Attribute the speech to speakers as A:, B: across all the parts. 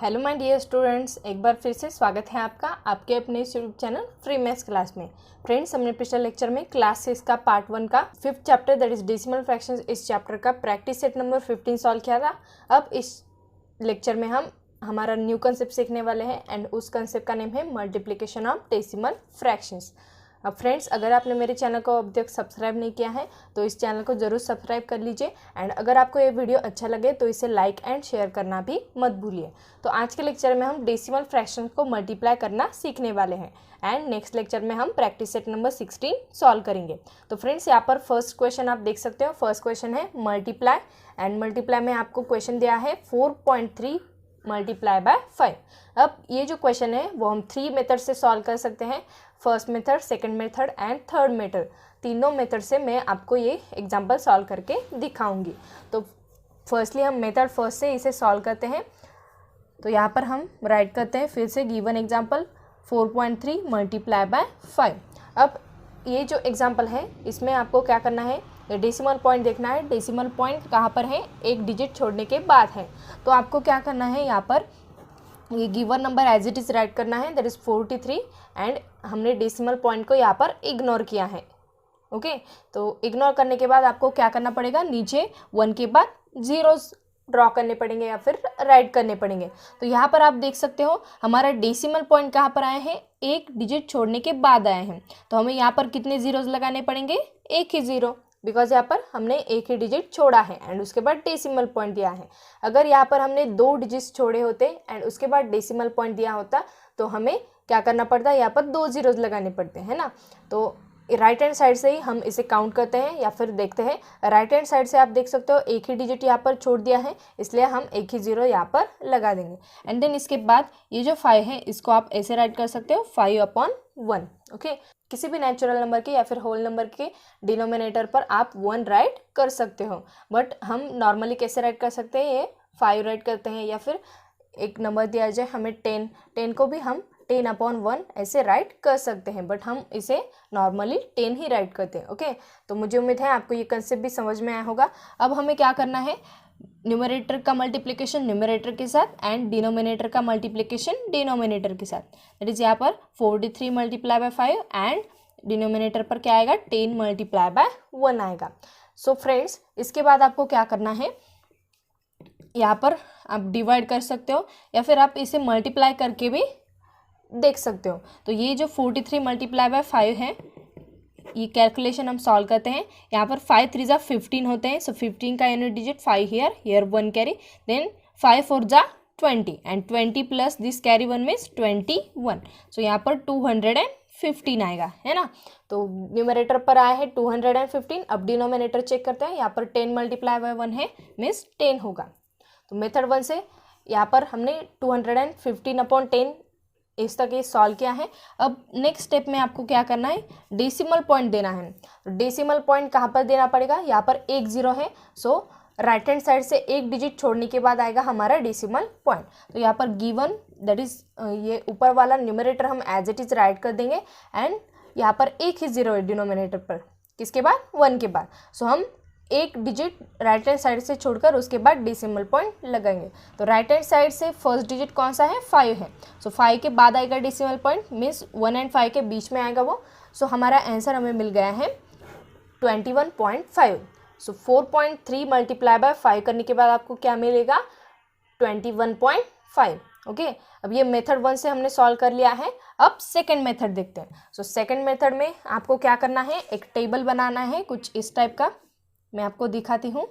A: Hello my dear students, एक बार फिर से स्वागत है आपका आपके अपने YouTube channel free maths class में। फ्रेंड्स, हमने पिछले लेक्चर में क्लास 6 का पार्ट 1 का 5th chapter that is decimal fractions इस चैप्टर का प्रैक्टिस सेट नंबर 15 सॉल्व किया था। अब इस लेक्चर में हम हमारा न्यू कंसेप्ट सीखने वाले हैं एंड उस कंसेप्ट का नेम है मल्टीप्लिकेशन ऑफ डेसिमल फ्रैक्शंस। अब फ्रेंड्स, अगर आपने मेरे चैनल को अब तक सब्सक्राइब नहीं किया है तो इस चैनल को ज़रूर सब्सक्राइब कर लीजिए एंड अगर आपको ये वीडियो अच्छा लगे तो इसे लाइक एंड शेयर करना भी मत भूलिए। तो आज के लेक्चर में हम डेसिमल फ्रैक्शन को मल्टीप्लाई करना सीखने वाले हैं एंड नेक्स्ट लेक्चर में हम प्रैक्टिस सेट नंबर 16 सॉल्व करेंगे। तो फ्रेंड्स, यहाँ पर फर्स्ट क्वेश्चन आप देख सकते हो। फर्स्ट क्वेश्चन है मल्टीप्लाई एंड मल्टीप्लाई में आपको क्वेश्चन दिया है 4.3 मल्टीप्लाई बाय 5। अब ये जो क्वेश्चन है वो हम 3 मेथड से सॉल्व कर सकते हैं। First method, second method and third method, तीनों मेथड से मैं आपको ये एग्जांपल सॉल्व करके दिखाऊंगी। तो फर्स्टली हम मेथड फर्स्ट से इसे सॉल्व करते हैं। तो यहाँ पर हम राइट करते हैं फिर से गिवन एग्जांपल 4.3 मल्टीप्लाई बाय 5। अब ये जो एग्जांपल है इसमें आपको क्या करना है, डेसिमल पॉइंट देखना है। डेसिमल पॉइंट कहाँ पर है, एक डिजिट छोड़ने के बाद है। तो आपको क्या करना है, यहाँ पर ये given number as it is write करना है, दैट इज़ 43 एंड हमने डेसिमल पॉइंट को यहाँ पर इग्नोर किया है। ओके, तो इग्नोर करने के बाद आपको क्या करना पड़ेगा, नीचे 1 के बाद जीरोस ड्रॉ करने पड़ेंगे या फिर राइट करने पड़ेंगे। तो यहाँ पर आप देख सकते हो हमारा डेसिमल पॉइंट कहाँ पर आए हैं, एक डिजिट छोड़ने के बाद आए हैं। तो हमें यहाँ पर कितने जीरोस लगाने पड़ेंगे, एक ही जीरो, बिकॉज यहाँ पर हमने एक ही डिजिट छोड़ा है एंड उसके बाद डेसिमल पॉइंट दिया है। अगर यहाँ पर हमने 2 डिजिट्स छोड़े होते एंड उसके बाद डेसिमल पॉइंट दिया होता तो हमें क्या करना पड़ता है, यहाँ पर 2 जीरोस लगाने पड़ते हैं ना। तो राइट हैंड साइड से ही हम इसे काउंट करते हैं या फिर देखते हैं। राइट हैंड साइड से आप देख सकते हो एक ही डिजिट यहाँ पर छोड़ दिया है, इसलिए हम एक ही जीरो यहाँ पर लगा देंगे। एंड देन इसके बाद ये जो 5 है इसको आप ऐसे राइट कर सकते हो 5/1। ओके, किसी भी नेचुरल नंबर के या फिर होल नंबर के डिनोमिनेटर पर आप 1 राइट कर सकते हो, बट हम नॉर्मली कैसे राइट कर सकते हैं, ये 5 राइट करते हैं। या फिर एक नंबर दिया जाए हमें 10 को भी हम 10/1 ऐसे राइट कर सकते हैं, बट हम इसे नॉर्मली 10 ही राइट करते हैं। ओके, तो मुझे उम्मीद है आपको ये कंसेप्ट भी समझ में आया होगा। अब हमें क्या करना है, न्यूमरेटर का मल्टीप्लिकेशन न्यूमरेटर के साथ एंड डिनोमिनेटर का मल्टीप्लिकेशन डिनोमिनेटर के साथ। दैट इज यहाँ पर 43 मल्टीप्लाई बाय 5 एंड डिनोमिनेटर पर क्या आएगा, 10 मल्टीप्लाई बाय 1 आएगा। सो फ्रेंड्स, इसके बाद आपको क्या करना है, यहाँ पर आप डिवाइड कर सकते हो या फिर आप इसे मल्टीप्लाई करके भी देख सकते हो। तो ये जो 43 मल्टीप्लाई बाय 5 है, ये कैलकुलेशन हम सॉल्व करते हैं। यहाँ पर 5 3 जा 15 होते हैं, सो 15 का unit digit 5 here 1 carry, then 5 4 जा 20 and 20 plus this carry 1 means 21। So यहाँ पर 215 आएगा, है ना। तो न्यूमरेटर पर आया है 215। अब डिनोमिनेटर चेक करते हैं, यहाँ पर 10 मल्टीप्लाई बाय 1 है मीन्स 10 होगा। तो मेथड 1 से यहाँ पर हमने 215/10 इस तक ये सॉल्व किया है। अब नेक्स्ट स्टेप में आपको क्या करना है, डेसिमल पॉइंट देना है। तो डेसिमल पॉइंट कहाँ पर देना पड़ेगा, यहाँ पर 1 0 है, सो राइट हैंड साइड से एक डिजिट छोड़ने के बाद आएगा हमारा डेसिमल पॉइंट। तो यहाँ पर गिवन दैट इज ये ऊपर वाला न्यूमरेटर हम एज इट इज राइट कर देंगे एंड यहाँ पर एक ही जीरो है डिनोमिनेटर पर, किसके बाद, 1 के बाद। सो हम एक डिजिट राइट हैंड साइड से छोड़कर उसके बाद डेसिमल पॉइंट लगाएंगे। तो राइट हैंड साइड से फर्स्ट डिजिट कौन सा है, 5 है। सो 5 के बाद आएगा डेसिमल पॉइंट, मीन्स 1 एंड 5 के बीच में आएगा वो। सो हमारा आंसर हमें मिल गया है 21.5। सो 4.3 मल्टीप्लाई बाय 5 करने के बाद आपको क्या मिलेगा, 21.5। ओके, अब ये मेथड 1 से हमने सॉल्व कर लिया है। अब सेकंड मेथड देखते हैं। सो सेकंड मेथड में आपको क्या करना है, एक टेबल बनाना है कुछ इस टाइप का, मैं आपको दिखाती हूँ।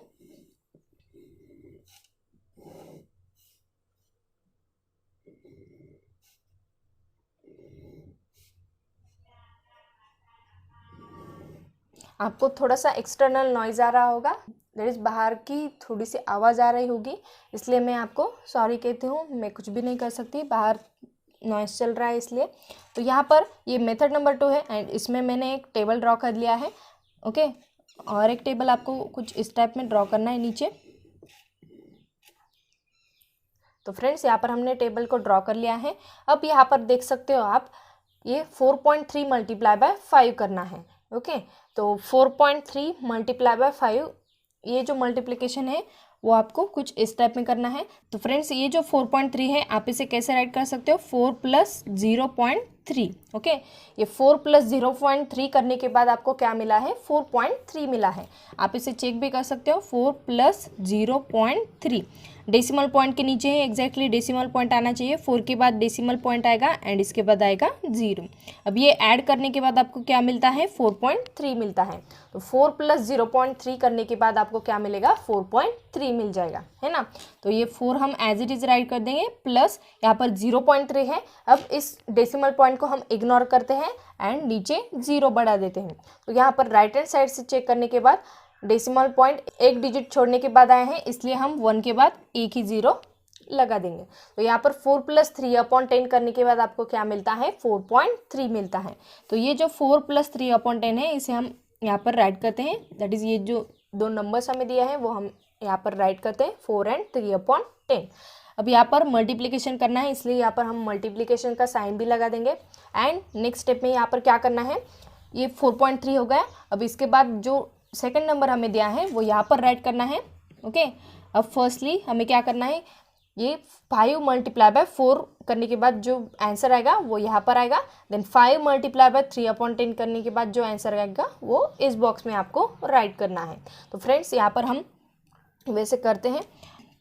A: आपको थोड़ा सा एक्सटर्नल नॉइज़ आ रहा होगा, दैट इज़ बाहर की थोड़ी सी आवाज़ आ रही होगी, इसलिए मैं आपको सॉरी कहती हूँ। मैं कुछ भी नहीं कर सकती, बाहर नॉइज़ चल रहा है इसलिए। तो यहाँ पर ये मेथड नंबर 2 है एंड इसमें मैंने एक टेबल ड्रॉ कर लिया है। ओके, और एक टेबल आपको कुछ इस टाइप में ड्रॉ करना है नीचे। तो फ्रेंड्स, यहाँ पर हमने टेबल को ड्रॉ कर लिया है। अब यहाँ पर देख सकते हो आप, ये 4.3 मल्टीप्लाई बाय 5 करना है। ओके, तो 4.3 मल्टीप्लाई बाय 5 ये जो मल्टीप्लिकेशन है वो आपको कुछ इस टाइप में करना है। तो फ्रेंड्स ये जो 4.3 है आप इसे कैसे राइट कर सकते हो, 4 + 0.3। ओके, ये 4 + 0.3 करने के बाद आपको क्या मिला है, 4.3 मिला है। आप इसे चेक भी कर सकते हो, 4 + 0.3 डेसिमल पॉइंट के नीचे है, एग्जैक्टली डेसिमल पॉइंट आना चाहिए। 4 के बाद डेसिमल पॉइंट आएगा एंड इसके बाद आएगा 0। अब ये ऐड करने के बाद आपको क्या मिलता है, 4.3 मिलता है। तो 4 + 0.3 करने के बाद आपको क्या मिलेगा, 4.3 मिल जाएगा, है ना। तो ये 4 हम एज इट इज राइट कर देंगे, प्लस यहाँ पर 0.3 है। अब इस डेसिमल पॉइंट को हम इग्नोर करते हैं एंड नीचे 0 बढ़ा देते हैं। तो यहाँ पर राइट हैंड साइड से चेक करने के बाद डेसिमल पॉइंट एक डिजिट छोड़ने के बाद आए हैं, इसलिए हम 1 के बाद एक ही 0 लगा देंगे। तो यहाँ पर 4 + 3/10 करने के बाद आपको क्या मिलता है, 4.3 मिलता है। तो ये जो 4 + 3/10 है इसे हम यहाँ पर राइट करते हैं, दैट इज़ ये जो दो नंबर्स हमें दिया है वो हम यहाँ पर राइट करते हैं, 4 और 3/10। अब यहाँ पर मल्टीप्लिकेशन करना है, इसलिए यहाँ पर हम मल्टीप्लिकेशन का साइन भी लगा देंगे। एंड नेक्स्ट स्टेप में यहाँ पर क्या करना है, ये 4.3 हो गया। अब इसके बाद जो सेकंड नंबर हमें दिया है वो यहाँ पर राइट करना है। ओके, अब फर्स्टली हमें क्या करना है, ये 5 × 4 करने के बाद जो आंसर आएगा वो यहाँ पर आएगा। देन 5 × 3/10 करने के बाद जो आंसर आएगा वो इस बॉक्स में आपको राइट करना है। तो फ्रेंड्स यहाँ पर हम वैसे करते हैं।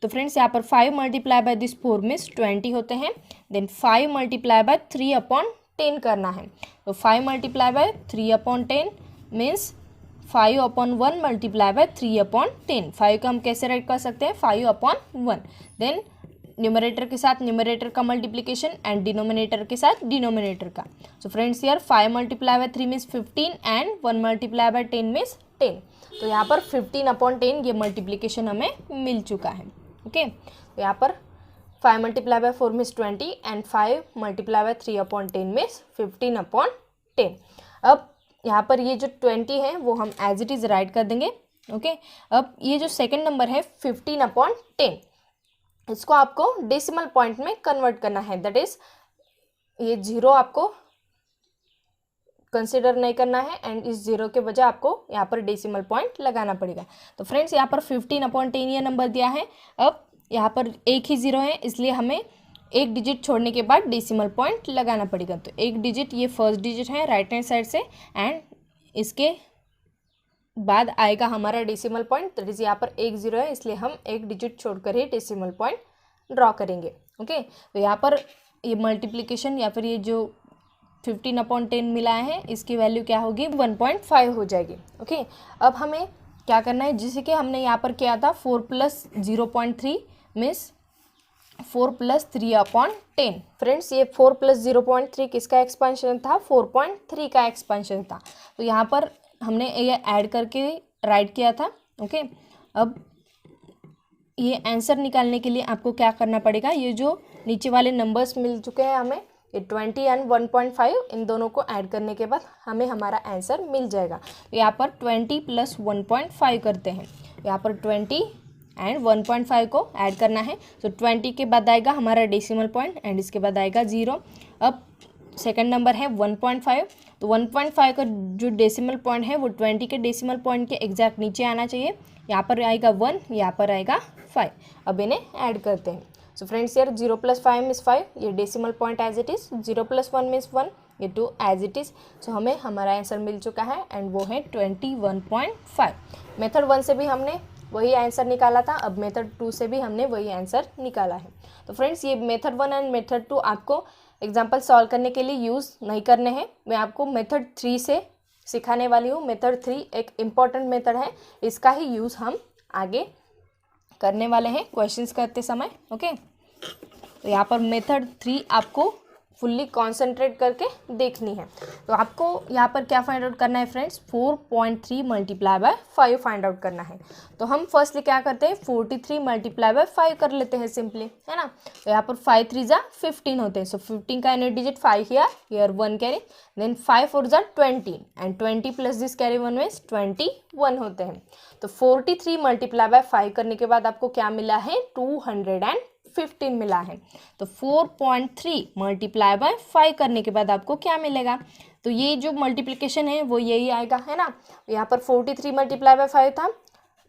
A: तो फ्रेंड्स यहाँ पर 5 × दिस 4 मीन्स 20 होते हैं। देन 5 × 3/10 करना है। तो 5 × 3/10 मीन्स 5/1 × 3/10। 5 का हम कैसे राइट कर सकते हैं, 5/1। देन न्यूमरेटर के साथ न्यूमरेटर का मल्टीप्लिकेशन एंड डिनोमिनेटर के साथ डिनोमिनेटर का। सो फ्रेंड्स यार 5 × 3 मीन्स 15 एंड 1 × 10 मीन्स 10। तो यहाँ पर 15/10 ये मल्टीप्लिकेशन हमें मिल चुका है। ओके, तो यहाँ पर 5 × 4 मीन्स 20 एंड 5 × 3/10 मीन्स 15/10। अब यहाँ पर ये जो 20 है वो हम एज इट इज़ राइट कर देंगे। ओके, अब ये जो सेकंड नंबर है 15/10, इसको आपको डेसिमल पॉइंट में कन्वर्ट करना है, दैट इज ये 0 आपको कंसिडर नहीं करना है एंड इस 0 के बजाय आपको यहाँ पर डेसिमल पॉइंट लगाना पड़ेगा। तो फ्रेंड्स यहाँ पर 15/10 ये नंबर दिया है। अब यहाँ पर एक ही 0 है, इसलिए हमें एक डिजिट छोड़ने के बाद डेसिमल पॉइंट लगाना पड़ेगा। तो एक डिजिट, ये फर्स्ट डिजिट है राइट हैंड साइड से, एंड इसके बाद आएगा हमारा डेसिमल पॉइंट, दैट इज यहाँ पर एक 0 है, इसलिए हम एक डिजिट छोड़कर ही डेसिमल पॉइंट ड्रॉ करेंगे। ओके, तो यहाँ पर ये मल्टीप्लिकेशन या फिर ये जो 15/10 मिला है इसकी वैल्यू क्या होगी, 1.5 हो जाएगी। ओके, अब हमें क्या करना है, जैसे कि हमने यहाँ पर किया था 4 + 0.3 मीन्स 4 + 3/10। फ्रेंड्स ये 4 + 0.3 किसका एक्सपेंशन था, 4.3 का एक्सपेंशन था। तो यहाँ पर हमने ये ऐड करके राइट किया था। ओके, अब ये आंसर निकालने के लिए आपको क्या करना पड़ेगा, ये जो नीचे वाले नंबर्स मिल चुके हैं हमें, ये 20 एंड 1.5, इन दोनों को ऐड करने के बाद हमें हमारा आंसर मिल जाएगा। तो यहाँ पर 20 + 1.5 करते हैं। यहाँ पर 20 एंड 1.5 को ऐड करना है। तो 20 के बाद आएगा हमारा डेसिमल पॉइंट एंड इसके बाद आएगा 0। अब सेकंड नंबर है 1.5, तो 1.5 का जो डेसिमल पॉइंट है वो 20 के डेसिमल पॉइंट के एग्जैक्ट नीचे आना चाहिए। यहाँ पर आएगा 1, यहाँ पर आएगा 5। अब इन्हें ऐड करते हैं। सो फ्रेंड्स यार 0 + 5 मीन्स 5, ये decimal point as it is. 0 + 1 means 1, ये 2 एज इट इज़। सो हमें हमारा आंसर मिल चुका है एंड वो है 21.5। मेथड 1 से भी हमने वही आंसर निकाला था, अब मेथड 2 से भी हमने वही आंसर निकाला है। तो फ्रेंड्स ये मेथड 1 एंड मेथड 2 आपको एग्जाम्पल सॉल्व करने के लिए यूज़ नहीं करने हैं, मैं आपको मेथड 3 से सिखाने वाली हूँ। मेथड 3 एक इम्पॉर्टेंट मेथड है, इसका ही यूज़ हम आगे करने वाले हैं क्वेश्चंस करते समय। ओके, तो यहाँ पर मेथड 3 आपको फुल्ली कॉन्सेंट्रेट करके देखनी है। तो आपको यहाँ पर क्या फाइंड आउट करना है फ्रेंड्स, 4.3 × 5 फाइंड आउट करना है। तो हम फर्स्टली क्या करते हैं, 43 × 5 कर लेते हैं सिंपली, है ना। तो यहाँ पर 5 3 × 15 होते हैं। सो 15 का unit digit 5 here 1 carry, then 5 4 × 20 and 20 plus this carry 1 means 21 होते हैं। तो 43 × 5 करने के बाद आपको क्या मिला है, 215 मिला है। तो 4.3 × 5 करने के बाद आपको क्या मिलेगा, तो ये जो मल्टीप्लिकेशन है वो यही आएगा, है ना। यहाँ पर 43 × 5 था,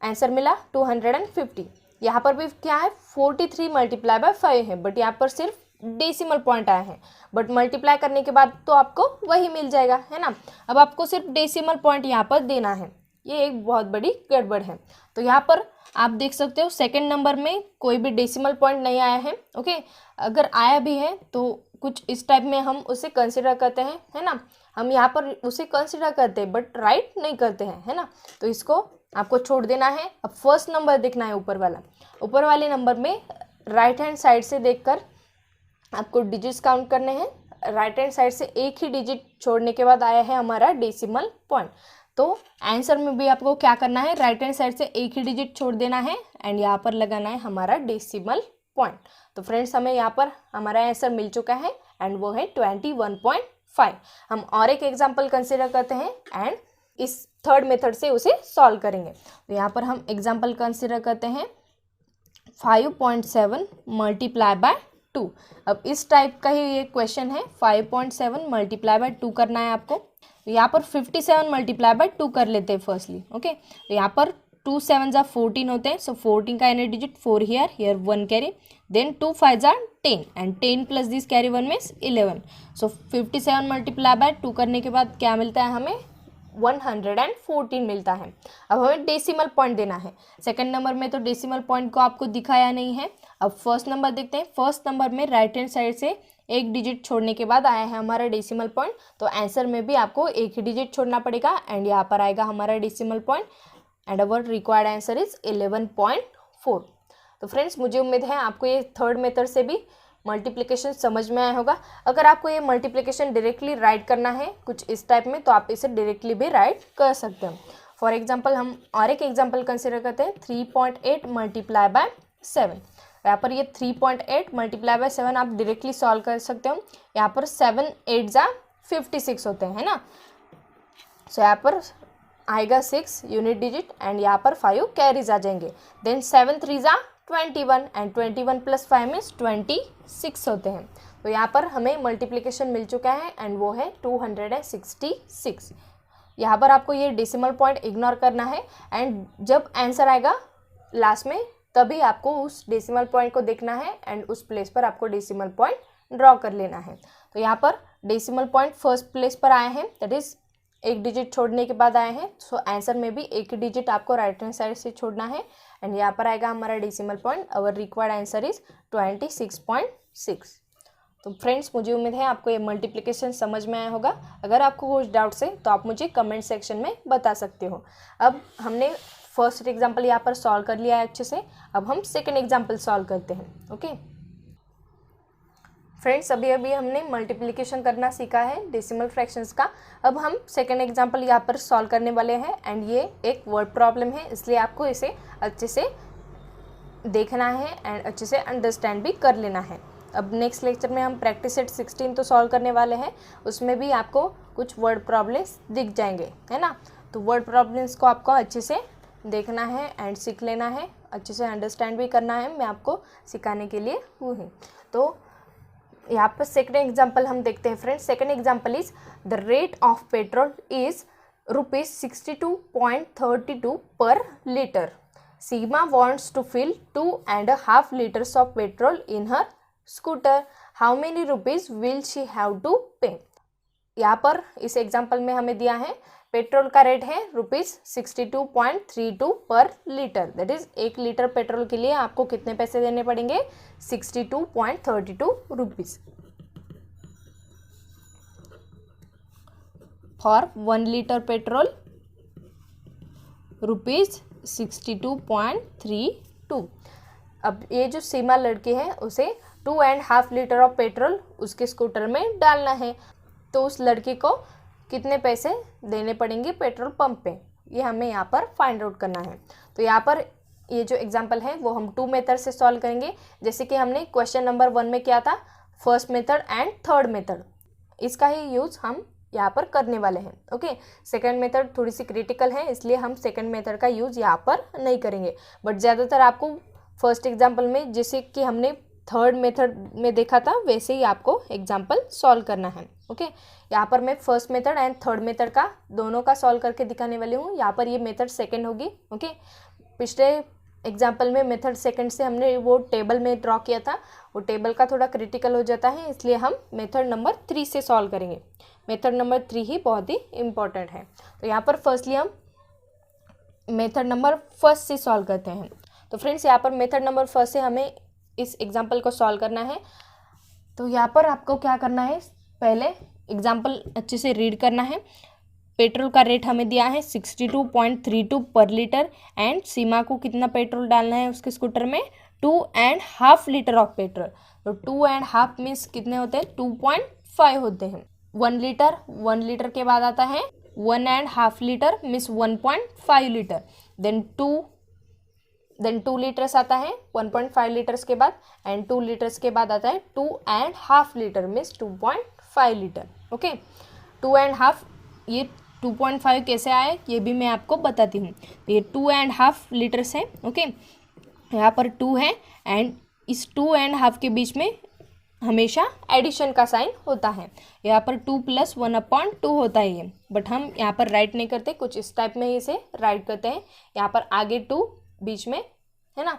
A: आंसर मिला 250। यहाँ पर भी क्या है 43 मल्टीप्लाई बाय 5 है, बट यहाँ पर सिर्फ डेसिमल पॉइंट आया है, बट मल्टीप्लाई करने के बाद तो आपको वही मिल जाएगा, है ना। अब आपको सिर्फ डेसिमल पॉइंट यहाँ पर देना है, ये एक बहुत बड़ी गड़बड़ है। तो यहाँ पर आप देख सकते हो सेकंड नंबर में कोई भी डेसिमल पॉइंट नहीं आया है, ओके। अगर आया भी है तो कुछ इस टाइप में हम उसे कंसिडर करते हैं, है ना। हम यहाँ पर उसे कंसिडर करते हैं बट राइट नहीं करते हैं, है ना। तो इसको आपको छोड़ देना है। अब फर्स्ट नंबर देखना है, ऊपर वाले नंबर में राइट हैंड साइड से देखकर आपको डिजिट्स काउंट करने हैं। राइट हैंड साइड से एक ही डिजिट छोड़ने के बाद आया है हमारा डेसिमल पॉइंट। तो आंसर में भी आपको क्या करना है, राइट हैंड साइड से एक ही डिजिट छोड़ देना है एंड यहाँ पर लगाना है हमारा डेसिमल पॉइंट। तो फ्रेंड्स हमें यहाँ पर हमारा आंसर मिल चुका है एंड वो है 21.5। हम और एक एग्जाम्पल कंसिडर करते हैं एंड इस थर्ड मेथड से उसे सॉल्व करेंगे। तो यहाँ पर हम एग्जाम्पल कंसिडर करते हैं 5.7 मल्टीप्लाई बाय 2। अब इस टाइप का ही ये क्वेश्चन है, 5.7 मल्टीप्लाई बाय 2 करना है आपको। तो यहाँ पर 57 मल्टीप्लाई बाय 2 कर लेते हैं फर्स्टली, ओके। तो यहाँ पर 2 7 जा 14 होते हैं, सो 14 का any digit 4 here 1 carry, then 2 5 जा 10 and 10 plus this carry 1 means 11। So 57 multiply by 2 करने के बाद क्या मिलता है हमें, 114 मिलता है। अब हमें डेसिमल पॉइंट देना है। सेकंड नंबर में तो डेसिमल पॉइंट को आपको दिखाया नहीं है। अब फर्स्ट नंबर देखते हैं। फर्स्ट नंबर में राइट हैंड साइड से एक डिजिट छोड़ने के बाद आया है हमारा डेसिमल पॉइंट, तो आंसर में भी आपको एक ही डिजिट छोड़ना पड़ेगा एंड यहाँ पर आएगा हमारा decimal point and our required answer is 11.4। तो फ्रेंड्स मुझे उम्मीद है आपको ये थर्ड मेथड से भी मल्टीप्लिकेशन समझ में आया होगा। अगर आपको ये मल्टीप्लिकेशन डायरेक्टली राइट करना है कुछ इस टाइप में, तो आप इसे डायरेक्टली भी राइट कर सकते हैं। फॉर एग्जांपल हम और एक एग्जांपल कंसिडर करते हैं 3.8 मल्टीप्लाई बाय 7। यहाँ पर ये 3.8 मल्टीप्लाई बाय 7 आप डायरेक्टली सॉल्व कर सकते हो। यहाँ पर 7 8 जा 56 होते हैं, है ना। सो यहाँ पर आएगा 6 यूनिट डिजिट एंड यहाँ पर 5 कैरीज आ जाएंगे, देन 7 3 जा 21 एंड 21 प्लस 5 मीन्स 26 होते हैं। तो यहाँ पर हमें मल्टीप्लिकेशन मिल चुका है एंड वो है 266। यहाँ पर आपको ये डेसिमल पॉइंट इग्नोर करना है एंड जब आंसर आएगा लास्ट में तभी आपको उस डेसिमल पॉइंट को देखना है एंड उस प्लेस पर आपको डेसिमल पॉइंट ड्रॉ कर लेना है। तो यहाँ पर डेसिमल पॉइंट फर्स्ट प्लेस पर आए हैं, दैट इज एक डिजिट छोड़ने के बाद आए हैं। सो आंसर में भी एक डिजिट आपको राइट हैंड साइड से छोड़ना है एंड यहाँ पर आएगा हमारा decimal point. Our required answer is 26.6। तो फ्रेंड्स मुझे उम्मीद है आपको ये मल्टीप्लिकेशन समझ में आया होगा। अगर आपको कुछ डाउट्स है तो आप मुझे कमेंट सेक्शन में बता सकते हो। अब हमने फर्स्ट एग्जाम्पल यहाँ पर सॉल्व कर लिया है अच्छे से। अब हम सेकेंड एग्जाम्पल सॉल्व करते हैं, ओके। फ्रेंड्स अभी हमने मल्टीप्लिकेशन करना सीखा है डेसिमल फ्रैक्शंस का। अब हम सेकेंड एग्जाम्पल यहाँ पर सॉल्व करने वाले हैं एंड ये एक वर्ड प्रॉब्लम है, इसलिए आपको इसे अच्छे से देखना है एंड अच्छे से अंडरस्टैंड भी कर लेना है। अब नेक्स्ट लेक्चर में हम प्रैक्टिस सेट 16 तो सॉल्व करने वाले हैं, उसमें भी आपको कुछ वर्ड प्रॉब्लम्स दिख जाएंगे, है ना। तो वर्ड प्रॉब्लम्स को आपको अच्छे से देखना है एंड सीख लेना है, अच्छे से अंडरस्टैंड भी करना है। मैं आपको सिखाने के लिए हूँ ही। तो यहाँ पर सेकंड एग्जाम्पल हम देखते हैं friends. Second example is the rate of petrol is ₹62.32 पर litre. Seema wants to fill 2.5 liters of petrol in her scooter. How many rupees will she have to pay? यहाँ पर इस एग्जाम्पल में हमें दिया है पेट्रोल का रेट है ₹62.32 पर litre, that is 1 litre petrol के लिए आपको कितने पैसे देने पड़ेंगे, 62.32 रुपीज। For 1 litre petrol ₹62.32। अब ये जो सीमा लड़की है उसे 2.5 लीटर ऑफ पेट्रोल उसके स्कूटर में डालना है, तो उस लड़की को कितने पैसे देने पड़ेंगे पेट्रोल पंप पे, ये हमें यहाँ पर फाइंड आउट करना है। तो यहाँ पर ये जो एग्जांपल है वो हम 2 मेथड से सॉल्व करेंगे, जैसे कि हमने क्वेश्चन नंबर 1 में किया था, first method and third method. इसका ही यूज़ हम यहाँ पर करने वाले हैं, ओके। सेकंड मेथड थोड़ी सी क्रिटिकल है, इसलिए हम सेकंड मेथड का यूज़ यहाँ पर नहीं करेंगे, बट ज़्यादातर आपको फर्स्ट एग्जाम्पल में जैसे कि हमने थर्ड मेथड में देखा था वैसे ही आपको एग्जाम्पल सॉल्व करना है, ओके। यहाँ पर मैं first method and third method का दोनों का सॉल्व करके दिखाने वाली हूँ। यहाँ पर ये मेथड सेकंड होगी, ओके। पिछले एग्जाम्पल में मेथड सेकंड से हमने वो टेबल में ड्रॉ किया था, वो टेबल का थोड़ा क्रिटिकल हो जाता है, इसलिए हम मेथड नंबर 3 से सॉल्व करेंगे। मेथड नंबर 3 ही बहुत ही इम्पॉर्टेंट है। तो यहाँ पर फर्स्टली हम मेथड नंबर फर्स्ट से सॉल्व करते हैं। तो फ्रेंड्स यहाँ पर मेथड नंबर फर्स्ट से हमें इस एग्जाम्पल को सॉल्व करना है। तो यहाँ पर आपको क्या करना है, पहले एग्जाम्पल अच्छे से रीड करना है। पेट्रोल का रेट हमें दिया है 62.32 पर लीटर एंड सीमा को कितना पेट्रोल डालना है उसके स्कूटर में, 2.5 लीटर ऑफ पेट्रोल। तो 2.5 मीन्स कितने होते हैं, 2.5 होते हैं। 1 लीटर के बाद आता है 1.5 litre means 1.5 litre. Then 2 litres आता है 1.5 लीटर्स के बाद, एंड 2 लीटर्स के बाद आता है 2.5 लीटर मीन्स 2.5 लीटर। ओके, 2.5, ये 2.5 कैसे आए ये भी मैं आपको बताती हूँ। तो ये 2.5 लीटर्स है। ओके, यहाँ पर 2 है एंड इस 2.5 के बीच में हमेशा एडिशन का साइन होता है। यहाँ पर 2 + 1/2 होता है ये, बट हम यहाँ पर राइट नहीं करते, कुछ इस टाइप में इसे राइट करते हैं। यहाँ पर आगे 2 बीच में है ना,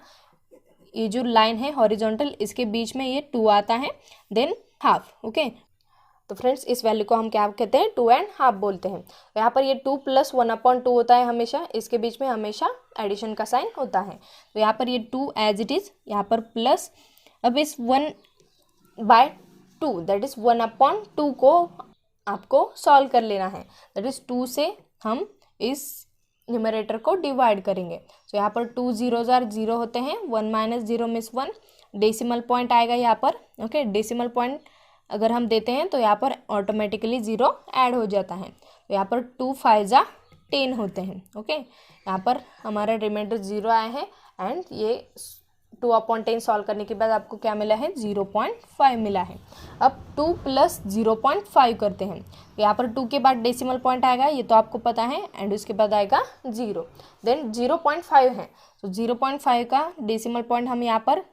A: ये जो लाइन है हॉरिजॉन्टल इसके बीच में ये 2 आता है, देन हाफ। ओके, तो फ्रेंड्स इस वैल्यू को हम क्या कहते हैं, 2.5 बोलते हैं। तो यहाँ पर ये 2 + 1/2 होता है हमेशा, इसके बीच में हमेशा एडिशन का साइन होता है। तो यहाँ पर ये 2 एज इट इज, यहाँ पर प्लस, अब इस 1/2 दैट इज 1/2 को आपको सॉल्व कर लेना है। दैट इज 2 से हम इस न्यूमरेटर को डिवाइड करेंगे। तो यहाँ पर 2 0s are 0 होते हैं, 1 - 0 मीन्स 1, डेसिमल पॉइंट आएगा यहाँ पर। ओके, डेसिमल पॉइंट अगर हम देते हैं तो यहाँ पर ऑटोमेटिकली 0 ऐड हो जाता है। तो यहाँ पर 2 5s are 10 होते हैं। ओके, यहाँ पर हमारा रिमाइंडर 0 आया है एंड ये 2/10 सॉल्व करने के बाद आपको क्या मिला है, 0.5 मिला है। अब 2 + 0.5 करते हैं। यहाँ पर 2 के बाद डेसिमल पॉइंट आएगा, ये तो आपको पता है, एंड उसके बाद आएगा 0, देन 0.5 है। तो 0.5 का डेसिमल पॉइंट हम यहाँ पर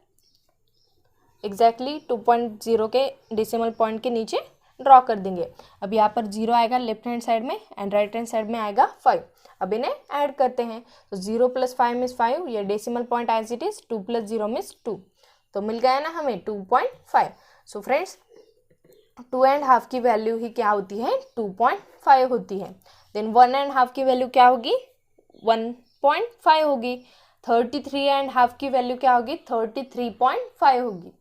A: एग्जैक्टली 2.0 के डेसिमल पॉइंट के नीचे ड्रॉ कर देंगे। अब यहाँ पर 0 आएगा लेफ्ट हैंड साइड में एंड राइट हैंड साइड में आएगा 5। अब इन्हें ऐड करते हैं। तो 0 + 5 मीन्स 5, ये decimal point as it is, 2 + 0 means 2, तो मिल गया ना हमें 2.5। सो फ्रेंड्स 2.5 की वैल्यू ही क्या होती है, 2.5 होती है। देन 1.5 की वैल्यू क्या होगी, 1.5 होगी। 33.5 की वैल्यू क्या होगी, 33.5 होगी।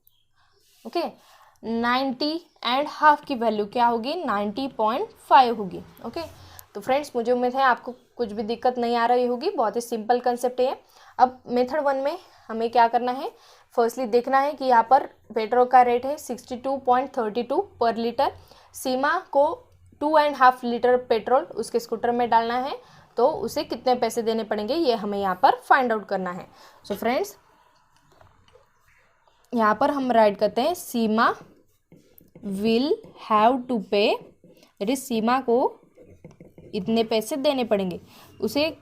A: ओके, 90.5 की वैल्यू क्या होगी, 90.5 होगी। ओके, तो फ्रेंड्स मुझे उम्मीद है आपको कुछ भी दिक्कत नहीं आ रही होगी, बहुत ही सिंपल कंसेप्ट है। अब मेथड 1 में हमें क्या करना है, फर्स्टली देखना है कि यहाँ पर पेट्रोल का रेट है 62.32 पर लीटर, सीमा को 2.5 लीटर पेट्रोल उसके स्कूटर में डालना है, तो उसे कितने पैसे देने पड़ेंगे ये हमें यहाँ पर फाइंड आउट करना है। सो फ्रेंड्स यहाँ पर हम राइट करते हैं, सीमा विल हैव टू पे, दैट इज सीमा को इतने पैसे देने पड़ेंगे, उसे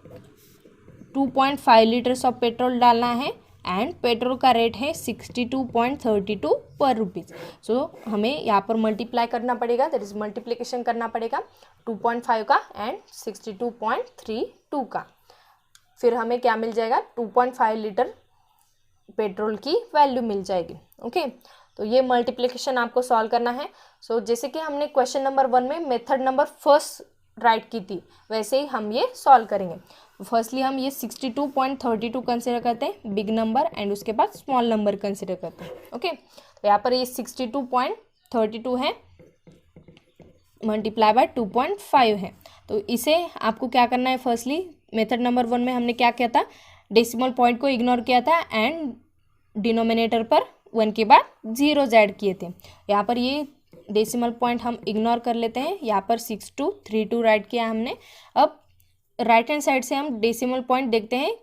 A: 2.5 लीटर्स ऑफ पेट्रोल डालना है एंड पेट्रोल का रेट है 62.32 पर रुपीज़। सो हमें यहाँ पर मल्टीप्लाई करना पड़ेगा, दैट इज मल्टीप्लिकेशन करना पड़ेगा 2.5 का एंड 62.32 का, फिर हमें क्या मिल जाएगा, 2.5 लीटर पेट्रोल की वैल्यू मिल जाएगी। ओके, तो ये मल्टीप्लिकेशन आपको सॉल्व करना है। सो जैसे कि हमने क्वेश्चन नंबर 1 में मेथड नंबर फर्स्ट राइट की थी, वैसे ही हम ये सॉल्व करेंगे। फर्स्टली हम ये 62.32 कंसिडर करते हैं बिग नंबर एंड उसके बाद स्मॉल नंबर कंसिडर करते हैं। ओके, तो यहाँ पर ये 62.32 है मल्टीप्लाई बाय 2.5 है। तो इसे आपको क्या करना है, फर्स्टली मेथड नंबर 1 में हमने क्या किया था, डेसिमल पॉइंट को इग्नोर किया था एंड डिनोमिनेटर पर 1 के बाद 0 ऐड किए थे। यहाँ पर ये डेसिमल पॉइंट हम इग्नोर कर लेते हैं, यहाँ पर 6232 राइट किया हमने। अब राइट हैंड साइड से हम डेसिमल पॉइंट देखते हैं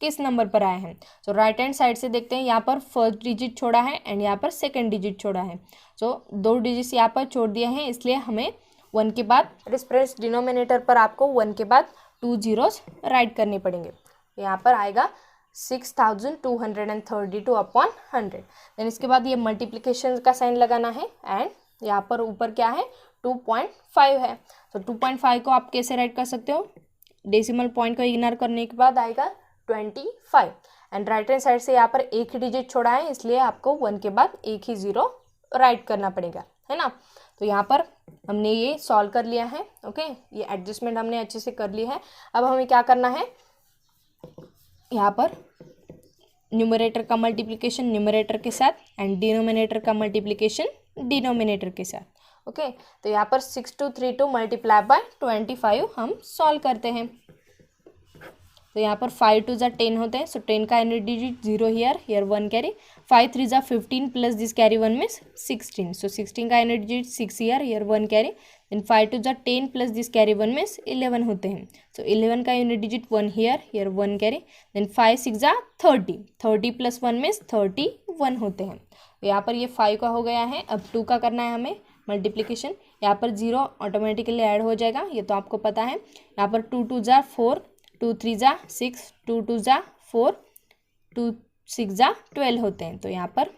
A: किस नंबर पर आए हैं। सो राइट हैंड साइड से देखते हैं, यहाँ पर फर्स्ट डिजिट छोड़ा है एंड यहाँ पर सेकंड डिजिट छोड़ा है। सो 2 डिजिट्स यहाँ पर छोड़ दिए हैं, इसलिए हमें 1 के बाद रिस्प्रेस डिनोमिनेटर पर आपको 1 के बाद 2 zeros राइट करने पड़ेंगे। यहाँ पर आएगा 6232/100। देन इसके बाद ये मल्टीप्लिकेशन का साइन लगाना है एंड यहाँ पर ऊपर क्या है, 2.5 है। तो 2.5 को आप कैसे राइट कर सकते हो, डेसिमल पॉइंट को इग्नोर करने के बाद आएगा 25 एंड राइट हैंड साइड से यहाँ पर एक ही डिजिट छोड़ा है, इसलिए आपको 1 के बाद एक ही 0 राइट करना पड़ेगा, है ना। तो यहाँ पर हमने ये सॉल्व कर लिया है। ओके, ये एडजस्टमेंट हमने अच्छे से कर ली है। अब हमें क्या करना है, यहाँ पर न्यूमरेटर का मल्टीप्लिकेशन न्यूमरेटर के साथ एंड डिनोमिनेटर का मल्टीप्लिकेशन डिनोमिनेटर के साथ। ओके, तो यहाँ पर 6232 मल्टीप्लाई बाय 25 हम सॉल्व करते हैं। तो यहाँ पर 5 2 10 होते हैं, सो 10 का unit digit 0 here 1 carry, 5 3 15 plus this carry 1 means 16, so 16 का unit digit 6 here 1 carry, then 5 2 10 plus this carry 1 means 11 होते हैं, सो 11 का unit digit 1 here 1 carry, then 5 6 30 plus 1 means 31 होते हैं। तो यहाँ पर ये 5 का हो गया है। अब 2 का करना है हमें मल्टीप्लिकेशन, यहाँ पर 0 ऑटोमेटिकली ऐड हो जाएगा, ये तो आपको पता है। यहाँ पर 2 2 4, 2 3 6, 2 2 4, 2 6 12 होते हैं। तो यहाँ पर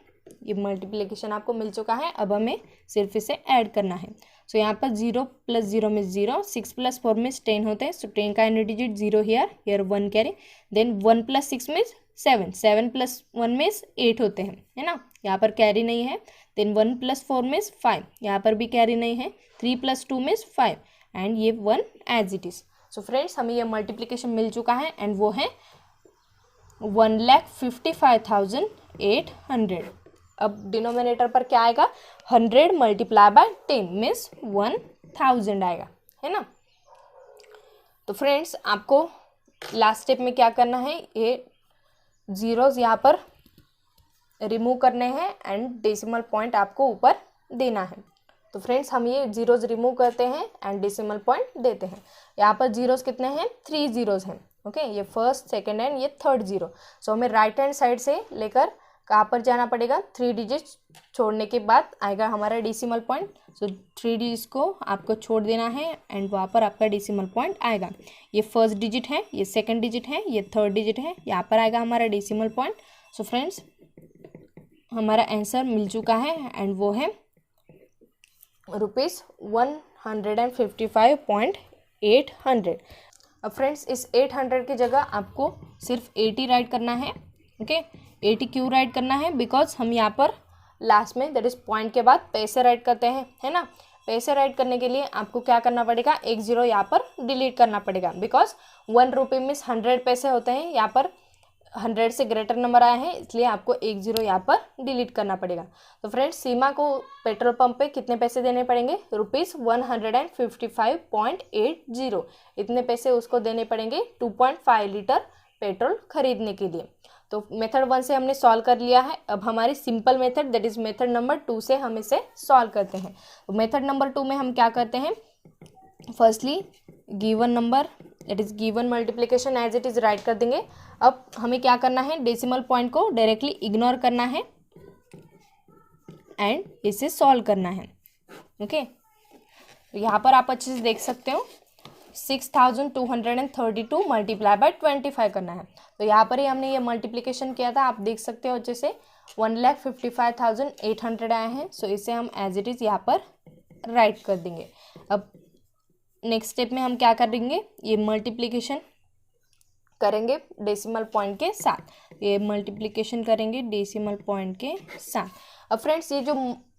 A: ये मल्टीप्लिकेशन आपको मिल चुका है। अब हमें सिर्फ इसे ऐड करना है। सो यहाँ पर 0 प्लस 0 मीन्स 0, 6 प्लस 4 मीन्स 10 होते हैं, सो 10 का unit digit 0 here 1 carry, then 1 plus 6 means 7, 7 plus 1 means 8 होते हैं, है ना। यहाँ पर कैरी नहीं है। देन 1 प्लस 4 मीन्स 5, यहाँ पर भी कैरी नहीं है। 3 प्लस 2 मीन्स 5 एंड ये 1 as it is. So friends, हमें ये मल्टीप्लिकेशन मिल चुका है एंड वो है 1,55,800। अब डिनोमिनेटर पर क्या आएगा, 100 मल्टीप्लाई बाय 10 मीन्स 1000 आएगा, है ना। तो फ्रेंड्स, आपको लास्ट स्टेप में क्या करना है, ये जीरोस यहाँ पर रिमूव करने हैं एंड डेसिमल पॉइंट आपको ऊपर देना है। तो फ्रेंड्स, हम ये जीरोस रिमूव करते हैं एंड डेसिमल पॉइंट देते हैं। यहाँ पर जीरोस कितने हैं, 3 जीरोस हैं। ओके, ये फर्स्ट सेकंड एंड ये थर्ड जीरो। सो हमें राइट हैंड साइड से लेकर कहाँ पर जाना पड़ेगा, 3 डिजिट्स छोड़ने के बाद आएगा हमारा डेसिमल पॉइंट। सो 3 डिजिट्स को आपको छोड़ देना है एंड वहाँ पर आपका डेसिमल पॉइंट आएगा। ये फर्स्ट डिजिट है, ये सेकंड डिजिट है, ये थर्ड डिजिट है, यहाँ पर आएगा हमारा डेसिमल पॉइंट। सो फ्रेंड्स, हमारा आंसर मिल चुका है एंड वो है ₹155,800। अब फ्रेंड्स, इस 800 की जगह आपको सिर्फ 80 राइट करना है। ओके, 80 क्यों राइट करना है, बिकॉज हम यहाँ पर लास्ट में दैट इज पॉइंट के बाद पैसे राइट करते हैं, है ना। पैसे राइट करने के लिए आपको क्या करना पड़ेगा, एक जीरो यहाँ पर डिलीट करना पड़ेगा, बिकॉज 1 रुपये मीन्स 100 पैसे होते हैं। यहाँ पर 100 से ग्रेटर नंबर आए हैं, इसलिए आपको एक जीरो यहाँ पर डिलीट करना पड़ेगा। तो फ्रेंड्स, सीमा को पेट्रोल पंप पे कितने पैसे देने पड़ेंगे, ₹155.80। इतने पैसे उसको देने पड़ेंगे 2.5 लीटर पेट्रोल खरीदने के लिए। तो मेथड 1 से हमने सॉल्व कर लिया है। अब हमारी simple method that is method number 2 से हम इसे सॉल्व करते हैं। तो मेथड नंबर 2 में हम क्या करते हैं, firstly given number that is given multiplication as it is write कर देंगे। अब हमें क्या करना है, डेसिमल पॉइंट को डायरेक्टली इग्नोर करना है एंड इसे सॉल्व करना है। ओके, यहाँ पर आप अच्छे से देख सकते हो 6232 मल्टीप्लाई बाय 25 करना है। तो यहाँ पर ही हमने ये मल्टीप्लिकेशन किया था, आप देख सकते हो अच्छे से 1,55,800 आए हैं। सो इसे हम एज इट इज़ यहाँ पर राइट कर देंगे। अब नेक्स्ट स्टेप में हम क्या करेंगे, ये मल्टीप्लिकेशन करेंगे डेसिमल पॉइंट के साथ। ये मल्टीप्लिकेशन करेंगे डेसिमल पॉइंट के साथ। अब फ्रेंड्स, ये जो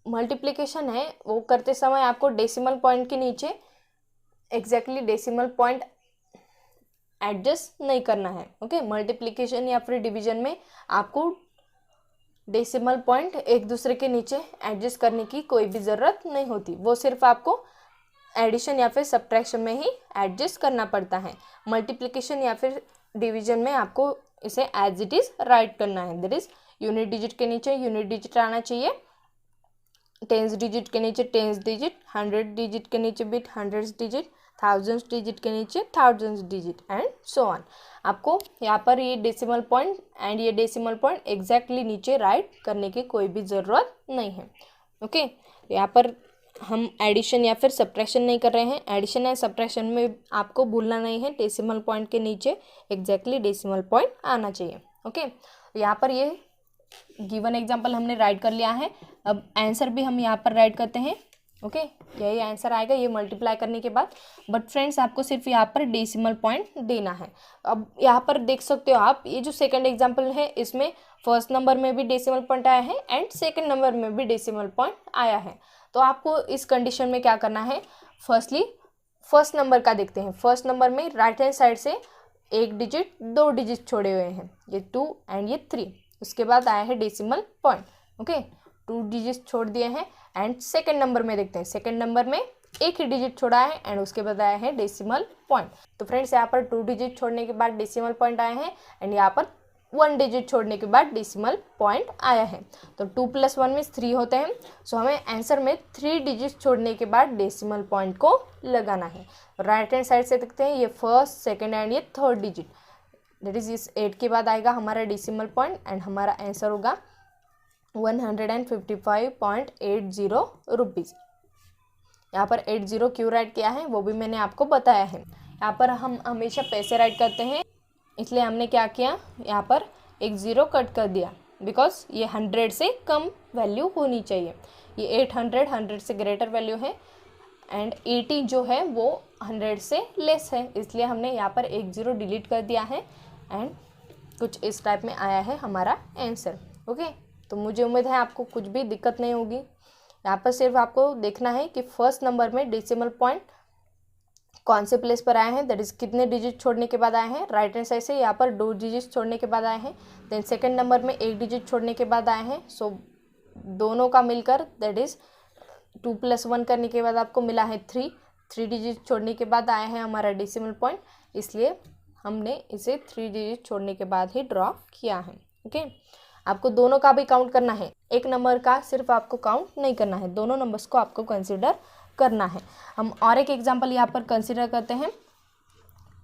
A: मल्टीप्लिकेशन है वो करते समय आपको डेसिमल पॉइंट के नीचे एग्जैक्टली डेसिमल पॉइंट एडजस्ट नहीं करना है। ओके, मल्टीप्लिकेशन या फिर डिवीजन में आपको डेसिमल पॉइंट एक दूसरे के नीचे एडजस्ट करने की कोई भी ज़रूरत नहीं होती, वो सिर्फ आपको एडिशन या फिर सब्ट्रैक्शन में ही एडजस्ट करना पड़ता है। मल्टीप्लिकेशन या फिर डिवीजन में आपको इसे एज इट इज़ राइट करना है। दैट इज यूनिट डिजिट के नीचे यूनिट डिजिट आना चाहिए, टेंस डिजिट के नीचे टेंस डिजिट, 100 डिजिट के नीचे भी 100 डिजिट, थाउजेंड्स डिजिट के नीचे thousands digit and so on. आपको यहाँ पर ये डेसिमल पॉइंट एंड ये डेसिमल पॉइंट एग्जैक्टली नीचे राइट करने की कोई भी ज़रूरत नहीं है। ओके, यहाँ पर हम एडिशन या फिर सब्ट्रैक्शन नहीं कर रहे हैं। एडिशन या सब्ट्रैक्शन में आपको भूलना नहीं है, डेसिमल पॉइंट के नीचे एग्जैक्टली डेसिमल पॉइंट आना चाहिए। ओके, यहाँ पर ये गिवन एग्जांपल हमने राइट कर लिया है। अब आंसर भी हम यहाँ पर राइट करते हैं। ओके, यही आंसर आएगा ये मल्टीप्लाई करने के बाद। बट फ्रेंड्स आपको सिर्फ यहाँ पर डेसिमल पॉइंट देना है। अब यहाँ पर देख सकते हो आप, ये जो सेकंड एग्जांपल है इसमें फर्स्ट नंबर में भी डेसिमल पॉइंट आया है एंड सेकंड नंबर में भी डेसिमल पॉइंट आया है। तो आपको इस कंडीशन में क्या करना है, फर्स्टली फर्स्ट नंबर का देखते हैं। फर्स्ट नंबर में राइट हैंड साइड से एक डिजिट 2 डिजिट छोड़े हुए हैं, ये 2 एंड ये 3, उसके बाद आया है डेसिमल पॉइंट। ओके, 2 डिजिट छोड़ दिए हैं। एंड सेकंड नंबर में देखते हैं, सेकंड नंबर में एक ही डिजिट छोड़ा है एंड उसके बाद आया है डेसिमल पॉइंट। तो फ्रेंड्स यहाँ पर 2 डिजिट छोड़ने के बाद डेसिमल पॉइंट आए हैं एंड यहाँ पर 1 डिजिट छोड़ने के बाद डेसिमल पॉइंट आया है। तो 2 + 1 में 3 होते हैं। सो हमें आंसर में 3 डिजिट छोड़ने के बाद डेसिमल पॉइंट को लगाना है। राइट हैंड साइड से देखते हैं, ये फर्स्ट, सेकंड एंड ये थर्ड डिजिट, दैट इज इस 8 के बाद आएगा हमारा डेसिमल पॉइंट एंड हमारा आंसर होगा 155.80 रुपीज़। यहाँ पर 80 क्यों राइट किया है वो भी मैंने आपको बताया है। यहाँ पर हम हमेशा पैसे राइट करते हैं, इसलिए हमने क्या किया, यहाँ पर एक 0 कट कर दिया, बिकॉज ये 100 से कम वैल्यू होनी चाहिए। ये 800 100 से ग्रेटर वैल्यू है एंड 80 जो है वो 100 से लेस है, इसलिए हमने यहाँ पर एक 0 डिलीट कर दिया है एंड कुछ इस टाइप में आया है हमारा आंसर। ओके, तो मुझे उम्मीद है आपको कुछ भी दिक्कत नहीं होगी। यहाँ पर सिर्फ आपको देखना है कि फर्स्ट नंबर में डेसिमल पॉइंट कौन से प्लेस पर आए हैं, दैट इज कितने डिजिट छोड़ने के बाद आए हैं। राइट हैंड साइड से यहाँ पर 2 डिजिट छोड़ने के बाद आए हैं। देन सेकंड नंबर में 1 डिजिट छोड़ने के बाद आए हैं। सो दोनों का मिलकर दैट इज 2 + 1 करने के बाद आपको मिला है 3 डिजिट छोड़ने के बाद आया है हमारा डेसिमल पॉइंट, इसलिए हमने इसे 3 डिजिट छोड़ने के बाद ही ड्रॉ किया है। ओके, आपको दोनों का भी काउंट करना है, एक नंबर का सिर्फ आपको काउंट नहीं करना है, दोनों नंबर्स को आपको कंसिडर करना है। हम और एक एग्जांपल यहाँ पर कंसिडर करते हैं।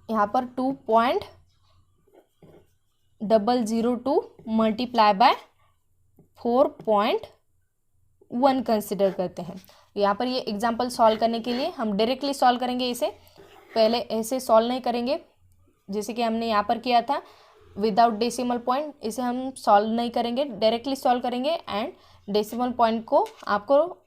A: यहाँ पर 2.002 मल्टीप्लाई बाय 4.1 कंसिडर करते हैं। यहाँ पर ये एग्जांपल सॉल्व करने के लिए हम डायरेक्टली सॉल्व करेंगे इसे, पहले ऐसे सॉल्व नहीं करेंगे जैसे कि हमने यहाँ पर किया था विदाउट डेसिमल पॉइंट। इसे हम सॉल्व नहीं करेंगे, डायरेक्टली सॉल्व करेंगे एंड डेसिमल पॉइंट को आपको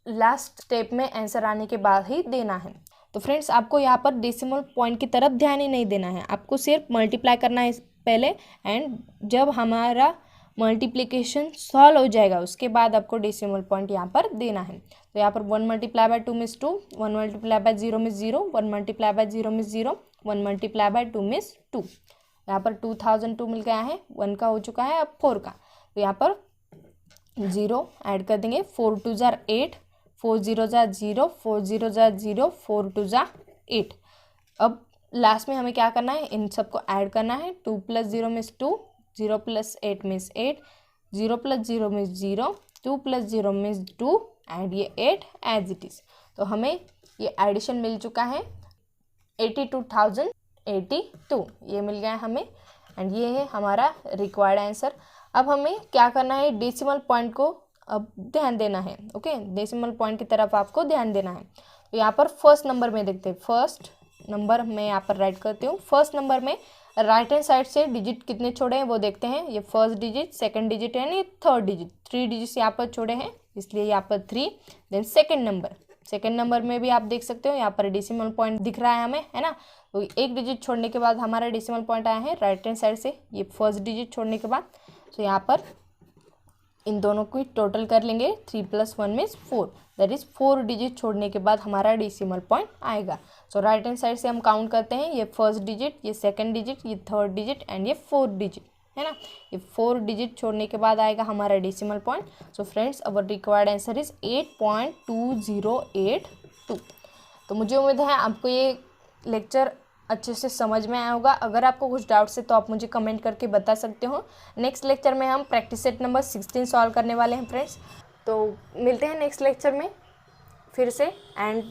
A: लास्ट स्टेप में आंसर आने के बाद ही देना है। तो फ्रेंड्स आपको यहाँ पर डेसिमल पॉइंट की तरफ ध्यान ही नहीं देना है, आपको सिर्फ मल्टीप्लाई करना है पहले एंड जब हमारा मल्टीप्लिकेशन सॉल्व हो जाएगा उसके बाद आपको डेसिमल पॉइंट यहाँ पर देना है। तो यहाँ पर 1 × 2 मीन्स 2, 1 × 0 मीन्स 0, 1 × 0 मीन्स 0, 1 × 2 मीन्स 2। यहाँ पर 2002 मिल गया है, 1 का हो चुका है अब 4 का। तो यहाँ पर 0 ऐड कर देंगे, 4 × 2 = 8, 4 0 = 0, 4 0 = 0, 4 2 = 8। अब लास्ट में हमें क्या करना है, इन सबको ऐड करना है। 2 + 0 means 2, 0 + 8 means 8, 0 + 0 means 0, 2 + 0 means 2 and ये 8 एज इट इज़। तो हमें ये एडिशन मिल चुका है 82,082, ये मिल गया हमें एंड ये है हमारा रिक्वायर्ड आंसर। अब हमें क्या करना है, डेसिमल पॉइंट को अब ध्यान देना है। ओके, डेसिमल पॉइंट की तरफ आपको ध्यान देना है। तो यहाँ पर फर्स्ट नंबर में देखते हैं, फर्स्ट नंबर मैं यहाँ पर राइट करती हूँ। फर्स्ट नंबर में राइट हैंड साइड से डिजिट कितने छोड़े हैं वो देखते हैं। ये फर्स्ट डिजिट, सेकंड डिजिट है, ये थर्ड डिजिट, 3 डिजिट्स यहाँ पर छोड़े हैं इसलिए यहाँ पर 3। देन सेकंड नंबर में भी आप देख सकते हो यहाँ पर डेसिमल पॉइंट दिख रहा है हमें, है ना। तो एक डिजिट छोड़ने के बाद हमारा डेसिमल पॉइंट आया है राइट हैंड साइड से, ये फर्स्ट डिजिट छोड़ने के बाद। तो यहाँ पर इन दोनों को टोटल कर लेंगे, 3 + 1 मीन्स 4, दैट इज 4 डिजिट छोड़ने के बाद हमारा डेसिमल पॉइंट आएगा। सो राइट हैंड साइड से हम काउंट करते हैं, ये फर्स्ट डिजिट, ये सेकंड डिजिट, ये थर्ड डिजिट एंड ये फोर्थ डिजिट, है ना। ये 4 डिजिट छोड़ने के बाद आएगा हमारा decimal point. So friends our required answer is 8.2082। तो मुझे उम्मीद है आपको ये लेक्चर अच्छे से समझ में आया होगा। अगर आपको कुछ डाउट्स है तो आप मुझे कमेंट करके बता सकते हो। नेक्स्ट लेक्चर में हम प्रैक्टिस सेट नंबर 16 सॉल्व करने वाले हैं फ्रेंड्स। तो मिलते हैं नेक्स्ट लेक्चर में फिर से। एंड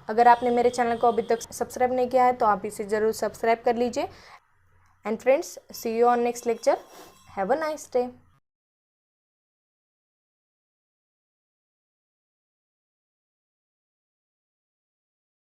A: अगर आपने मेरे चैनल को अभी तक सब्सक्राइब नहीं किया है तो आप इसे ज़रूर सब्सक्राइब कर लीजिए। And friends see you on next lecture, have a nice day.